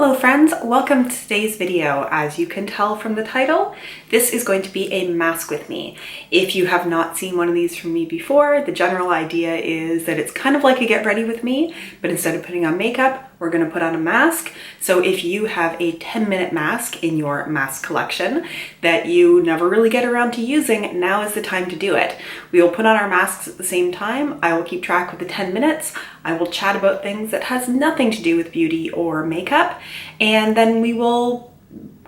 Hello friends, welcome to today's video. As you can tell from the title, this is going to be a mask with me. If you have not seen one of these from me before, the general idea is that it's kind of like a get ready with me, but instead of putting on makeup, we're going to put on a mask. So if you have a 10-minute mask in your mask collection that you never really get around to using, now is the time to do it. We will put on our masks at the same time. I will keep track of the 10 minutes. I will chat about things that has nothing to do with beauty or makeup, and then we will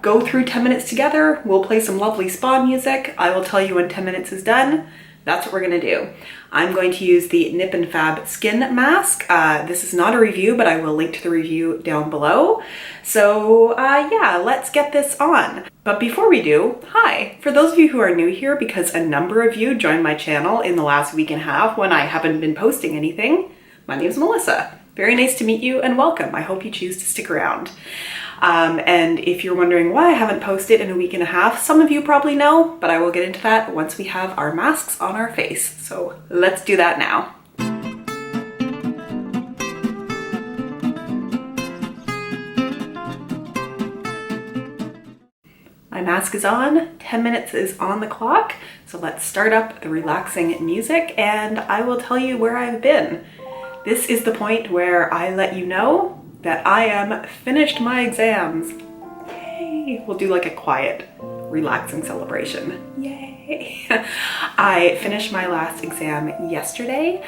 go through 10 minutes together. We'll play some lovely spa music. I will tell you when 10 minutes is done. That's what we're gonna do. I'm going to use the Nip and Fab Skin Mask. This is not a review, but I will link to the review down below. So yeah, let's get this on. But before we do, hi. For those of you who are new here, because a number of you joined my channel in the last week and a half when I haven't been posting anything, my name is Melissa. Very nice to meet you and welcome. I hope you choose to stick around. And if you're wondering why I haven't posted in a week and a half, some of you probably know, but I will get into that once we have our masks on our face. So let's do that now. My mask is on, 10 minutes is on the clock. So let's start up the relaxing music and I will tell you where I've been. This is the point where I let you know that I am finished my exams. Yay! We'll do like a quiet, relaxing celebration. Yay! I finished my last exam yesterday.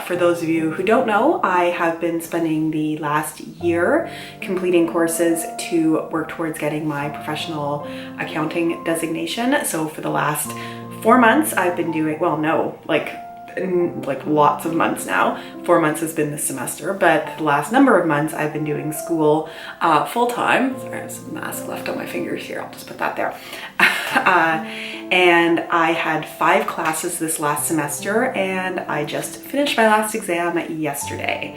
For those of you who don't know, I have been spending the last year completing courses to work towards getting my professional accounting designation. So for the last 4 months, I've been doing, well, no, like lots of months now. 4 months has been this semester, but the last number of months I've been doing school full-time. Sorry, I have some mask left on my fingers here. I'll just put that there. And I had 5 classes this last semester and I just finished my last exam yesterday.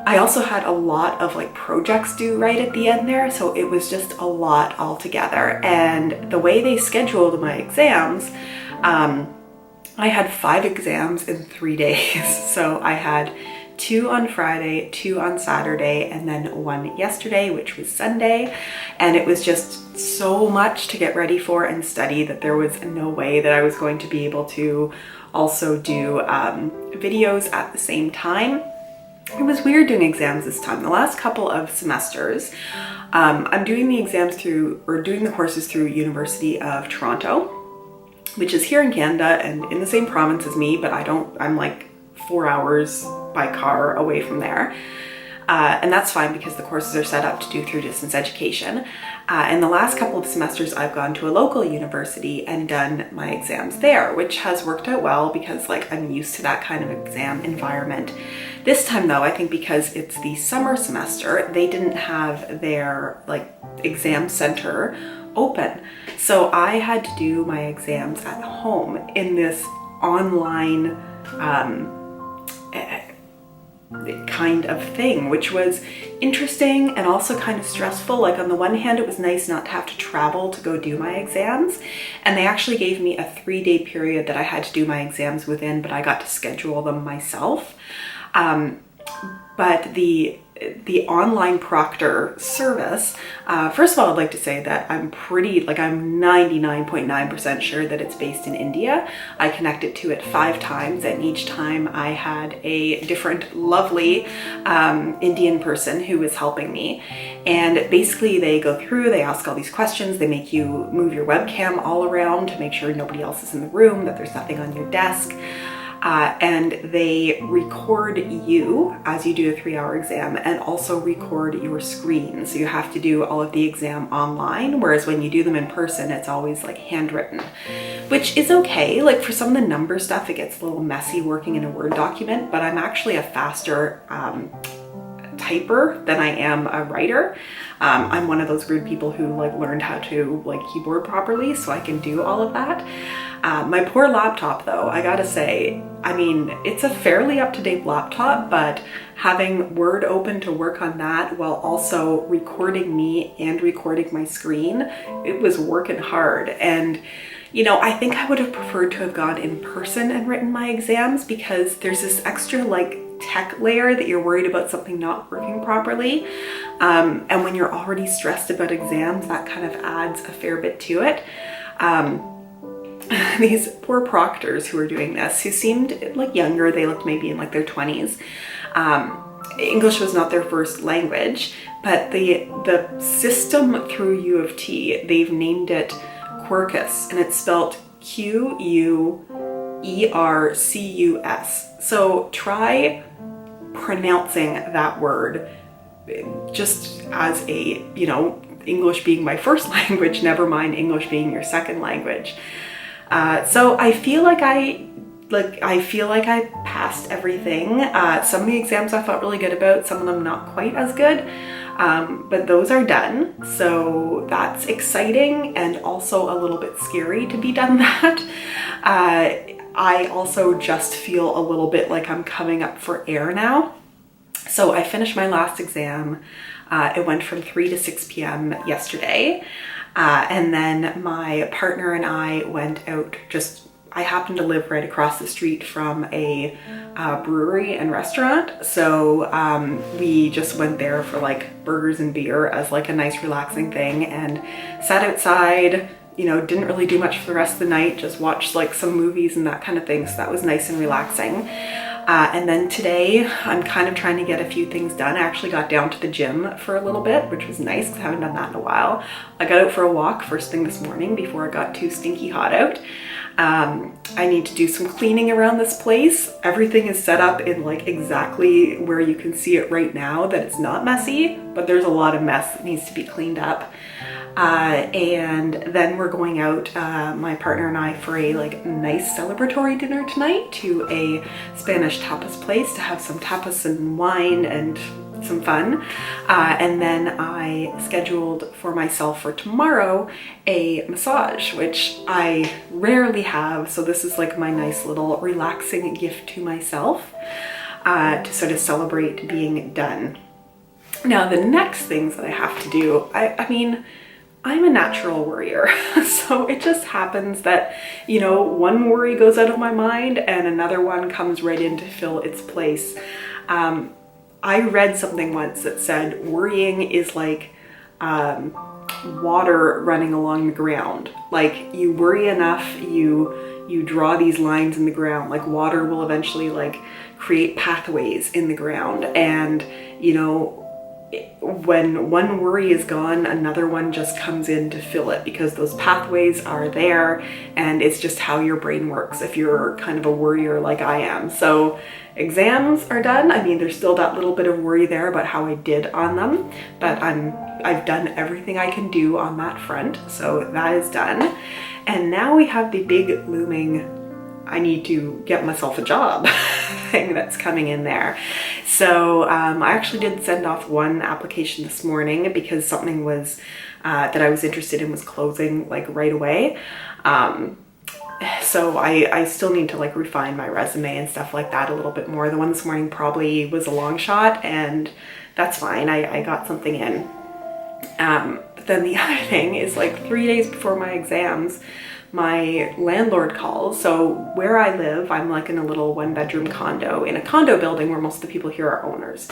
I also had a lot of like projects due right at the end there, so it was just a lot altogether. And the way they scheduled my exams, I had 5 exams in 3 days. So I had 2 on Friday, 2 on Saturday, and then 1 yesterday, which was Sunday. And it was just so much to get ready for and study that there was no way that I was going to be able to also do videos at the same time. It was weird doing exams this time. The last couple of semesters, I'm doing the exams through, or doing the courses through University of Toronto, which is here in Canada and in the same province as me, but I'm like 4 hours by car away from there. And that's fine because the courses are set up to do through distance education. And the last couple of semesters I've gone to a local university and done my exams there, which has worked out well because like I'm used to that kind of exam environment. This time though, I think because it's the summer semester, they didn't have their like exam center open. So I had to do my exams at home in this online kind of thing, which was interesting and also kind of stressful. Like on the one hand, it was nice not to have to travel to go do my exams. And they actually gave me a 3-day period that I had to do my exams within, but I got to schedule them myself. But the online proctor service, first of all, I'd like to say that I'm 99.9% sure that it's based in India. I connected to it 5 times and each time I had a different lovely Indian person who was helping me. And basically they go through, they ask all these questions, they make you move your webcam all around to make sure nobody else is in the room, that there's nothing on your desk. And they record you as you do a 3-hour exam and also record your screen. So you have to do all of the exam online, whereas when you do them in person, it's always like handwritten, which is okay. Like for some of the number stuff, it gets a little messy working in a Word document, but I'm actually a faster typer than I am a writer. I'm one of those weird people who like learned how to like keyboard properly, so I can do all of that. My poor laptop though, I gotta say, I mean, it's a fairly up-to-date laptop, but having Word open to work on that while also recording me and recording my screen, it was working hard. And you know, I think I would have preferred to have gone in person and written my exams because there's this extra like tech layer that you're worried about something not working properly. And when you're already stressed about exams, that kind of adds a fair bit to it. These poor proctors who are doing this, who seemed like younger, they looked maybe in like their 20s. English was not their first language, but the system through U of T, they've named it Quercus, and it's spelled Quercus. So try pronouncing that word just as a, you know, English being my first language, never mind English being your second language. So I feel like I passed everything. Some of the exams I felt really good about, some of them not quite as good, but those are done. So that's exciting and also a little bit scary to be done that. I also just feel a little bit like I'm coming up for air now. So I finished my last exam. It went from 3 to 6 p.m. yesterday. And then my partner and I went out, I happen to live right across the street from a brewery and restaurant. So we just went there for like burgers and beer as like a nice relaxing thing, and sat outside, you know, didn't really do much for the rest of the night, just watched like some movies and that kind of thing. So that was nice and relaxing. And then today I'm kind of trying to get a few things done. I actually got down to the gym for a little bit, which was nice because I haven't done that in a while. I got out for a walk first thing this morning before it got too stinky hot out. I need to do some cleaning around this place. Everything is set up in like exactly where you can see it right now, that it's not messy, but there's a lot of mess that needs to be cleaned up. And then we're going out, my partner and I, for a like nice celebratory dinner tonight to a Spanish tapas place to have some tapas and wine and some fun. And then I scheduled for myself for tomorrow a massage, which I rarely have. So this is like my nice little relaxing gift to myself, to sort of celebrate being done. Now, the next things that I have to do, I mean, I'm a natural worrier. So it just happens that, you know, one worry goes out of my mind and another one comes right in to fill its place. I read something once that said worrying is like water running along the ground. Like you worry enough, you draw these lines in the ground, like water will eventually like create pathways in the ground. And, you know, when one worry is gone, another one just comes in to fill it, because those pathways are there and it's just how your brain works if you're kind of a worrier like I am. So exams are done. I mean, there's still that little bit of worry there about how I did on them, but I've done everything I can do on that front. So that is done. And now we have the big looming, I need to get myself a job thing that's coming in there. So I actually did send off one application this morning because something was that I was interested in was closing like right away. So I still need to like refine my resume and stuff like that a little bit more. The one this morning probably was a long shot, and that's fine. I got something in. But then the other thing is, like 3 days before my exams, my landlord calls. So where I live, I'm like in a little 1-bedroom condo in a condo building where most of the people here are owners.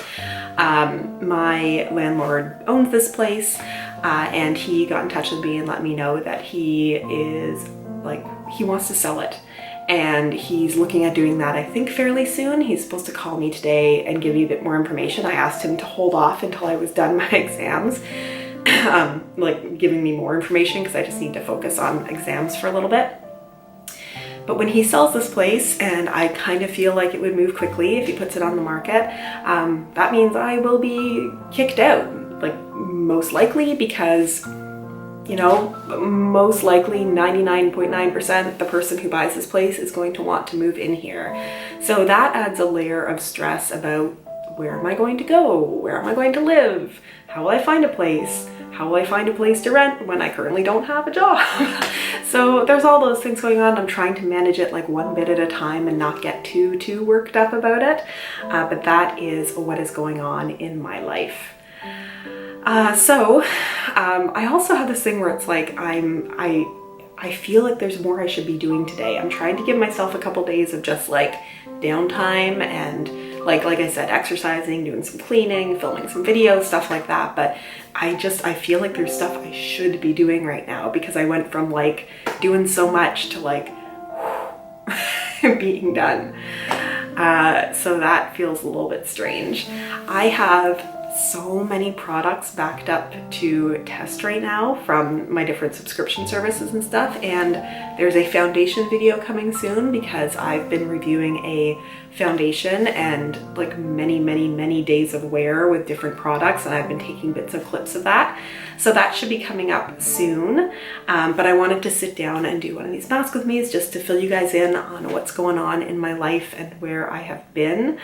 My landlord owns this place, and he got in touch with me and let me know that he wants to sell it. And he's looking at doing that, I think, fairly soon. He's supposed to call me today and give me a bit more information. I asked him to hold off until I was done my exams, like giving me more information, because I just need to focus on exams for a little bit. But when he sells this place, and I kind of feel like it would move quickly if he puts it on the market, that means I will be kicked out, like most likely, because, you know, most likely 99.9% the person who buys this place is going to want to move in here. So that adds a layer of stress about, where am I going to go? Where am I going to live? How will I find a place? How will I find a place to rent when I currently don't have a job? So there's all those things going on. I'm trying to manage it like one bit at a time and not get too worked up about it. But that is what is going on in my life. I also have this thing where it's like I I feel like there's more I should be doing today. I'm trying to give myself a couple days of just like downtime and like I said, exercising, doing some cleaning, filming some videos, stuff like that. But I feel like there's stuff I should be doing right now because I went from like doing so much to like being done. So that feels a little bit strange. I have so many products backed up to test right now from my different subscription services and stuff, and there's a foundation video coming soon because I've been reviewing a foundation and like many days of wear with different products, and I've been taking bits of clips of that. So that should be coming up soon. But I wanted to sit down and do one of these mask with me's just to fill you guys in on what's going on in my life and where I have been.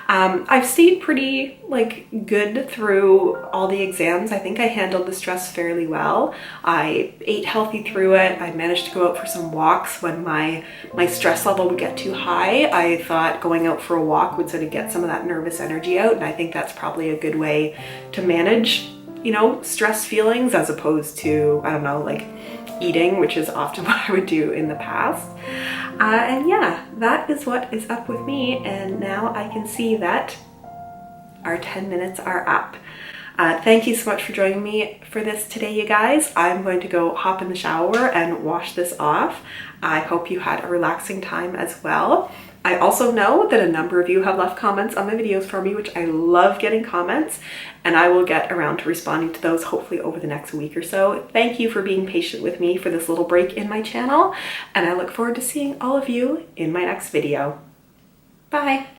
I've stayed pretty like good through all the exams. I think I handled the stress fairly well. I ate healthy through it. I managed to go out for some walks when my stress level would get too high. I thought going out for a walk would sort of get some of that nervous energy out, and I think that's probably a good way to manage, you know, stress feelings as opposed to, I don't know, like eating, which is often what I would do in the past. And yeah, that is what is up with me. And now I can see that our 10 minutes are up. Thank you so much for joining me for this today, you guys. I'm going to go hop in the shower and wash this off. I hope you had a relaxing time as well. I also know that a number of you have left comments on my videos for me, which I love getting comments, and I will get around to responding to those hopefully over the next week or so. Thank you for being patient with me for this little break in my channel, and I look forward to seeing all of you in my next video. Bye!